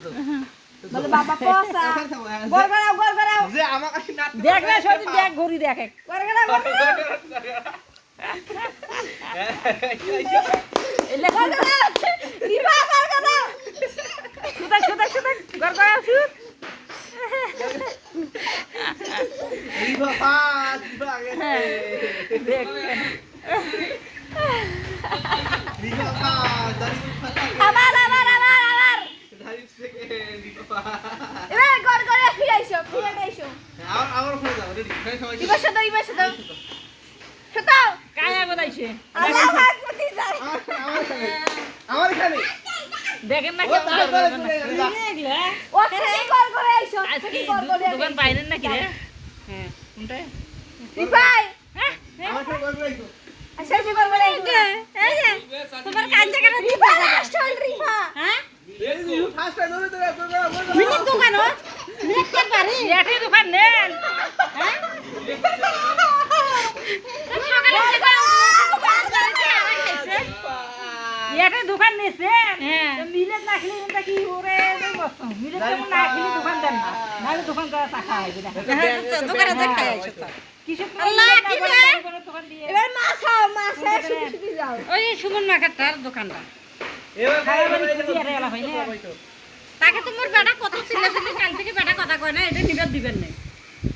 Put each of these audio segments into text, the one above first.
বলে বাবা পসা গর গরাও যে আমার কাছে নাচ দেখ না সত্যি দেখ ঘুরি দেখ গর গরাও এলে গর গরাও রিবা গর গরাও সুদা গর গরাও শুট রিবা পাঁচ রিবা আগে দেখ রিবা পাঁচ দাঁড়ি আবার দাঁড়ি সেকেন্ড রিবা পাঁচ এবার গর গরাও ফিরাইছো আমার ফোন দাও রেডি সবাই ইবার সাথে শতাও কায়া গদাইছে আল্লাহ আকবর যায় আমার এখানে দেখেন না ও তাই করে ও কি কল করে আইছো কি কল করে দোকান পাইলেন নাকি রে হ্যাঁ কোনটা রিপাই হ্যাঁ আমার ফোন করে আইছো আচ্ছা কি কল করে আইছো এই যে তোমার কাঞ্জা কেন রিপা চল রিপা হ্যাঁ এই ফার্স্ট টাইম ধরে মিনিট দোকান ও মিনিট কাট পারি এটি দোকান নেন হ্যাঁ এটি দোকান নিছে হ্যাঁ মিলেট না খেলে এটা কি ওরে বসো মিলেট কেমন না খেলে দোকান দেন না নাহলে দোকান করা টাকা হবে না দোকানে যা খাই আইছো তো কিছু আল্লাহ, কি রে? দোকান দিয়ে এবার মাছ শুকি যাও ওই সুমন মার্কেটটার দোকানটা এবার খাওয়া বাড়ি খুঁজি আর এলা হয় না তাকে তোমার বেটা কত চিল্লাচিল্লি কাল থেকে বেটা কথা কয় না এটা নিবেদ দিবেন না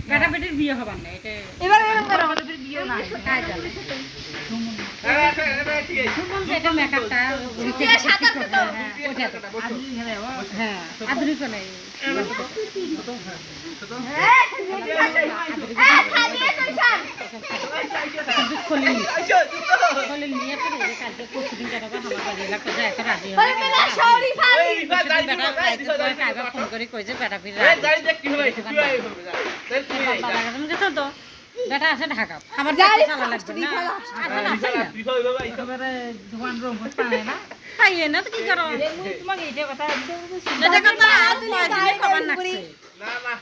বেটা বেটির বিয়ে হবার না এটা এবার এরকম করো আমাদের বিয়ে না কাজ জানে ঠিক আছে সুমন যেটা মেকআপটা এটা সাতার কত হ্যাঁ আদরি কোনে হ্যাঁ খালিয়ে কইছান আইছো জুতো বলে নিয়ে পরে কালকে প্রতিদিন যাবে আমার বাড়ি এলাকা যায় একটা রাজি বলে মেলা সরি ফালি এই রিবা দাঁড়ি বেটা রাইতে কয় কাইবা ফোন করে কই যে বেটা ফিরে এই দাঁড়ি দেখ কি হবে কি হবে দাঁড়ি তুই তুমি গেছো তো বেটা আছে ঢাকা আমার গাড়ি চালা লাগবে না রিবা বাবা একেবারে দোকান রুম পায় না পাইয়ে না তো কি করো তোমাকে এইটা কথা এটা কথা আর কয়দিনে খবর নাকছে না না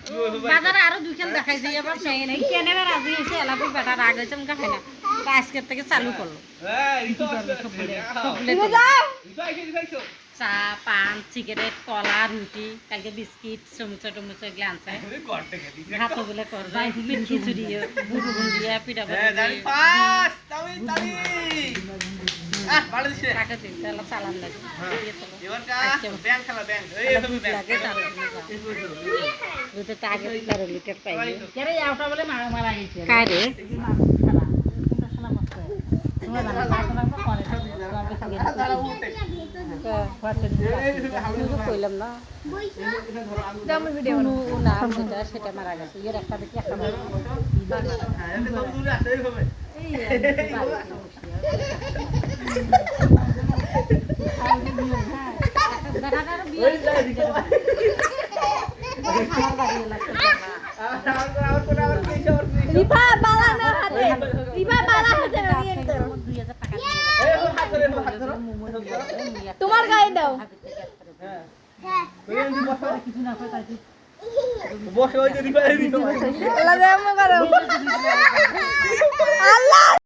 বাজারে আরো দুইখান দেখাই দিই আবার সেই নাই কেনেরা রাজি হইছে এলাকা বেটা রাগ হইছে মুখা খাই না তা আজকের থেকে চালু করলো এই রিবা সবগুলো যাও রিবা আইছো চা পান সিগারেট কলা রুটি কালকে বিস্কিট সমুচা টমুচা এগুলো আনছে করতে গেলি ভাত বলে করবে খিচুড়ি বুড়ো বুন্দিয়া পিঠা দাঁড়ি পাস তালি ভালো দিছে টাকা দিন তাহলে চালান লাগে এবার কা ব্যাংক খেলা ব্যাংক এই হবে ব্যাংক দুটো টাকা 13 লিটার পাই কেরে আউটা বলে মারা মারা গেছে কাই রে কইলাম না দাম ভিডিও না যেটা সেটা মারা গেছে এর একটা দেখি একটা মারা হ্যাঁ এটা কত দূরে আছে এই হবে বেটাটার বিয়ে আমার বাড়ি লাগছে রিপা বালা না হাতে রিপা বালা হাতে নিয়ে তো 2000 টাকা তোমার গায়ে দাও কিছু না হয় তাই বসে ওই যে রিবা আল্লাহ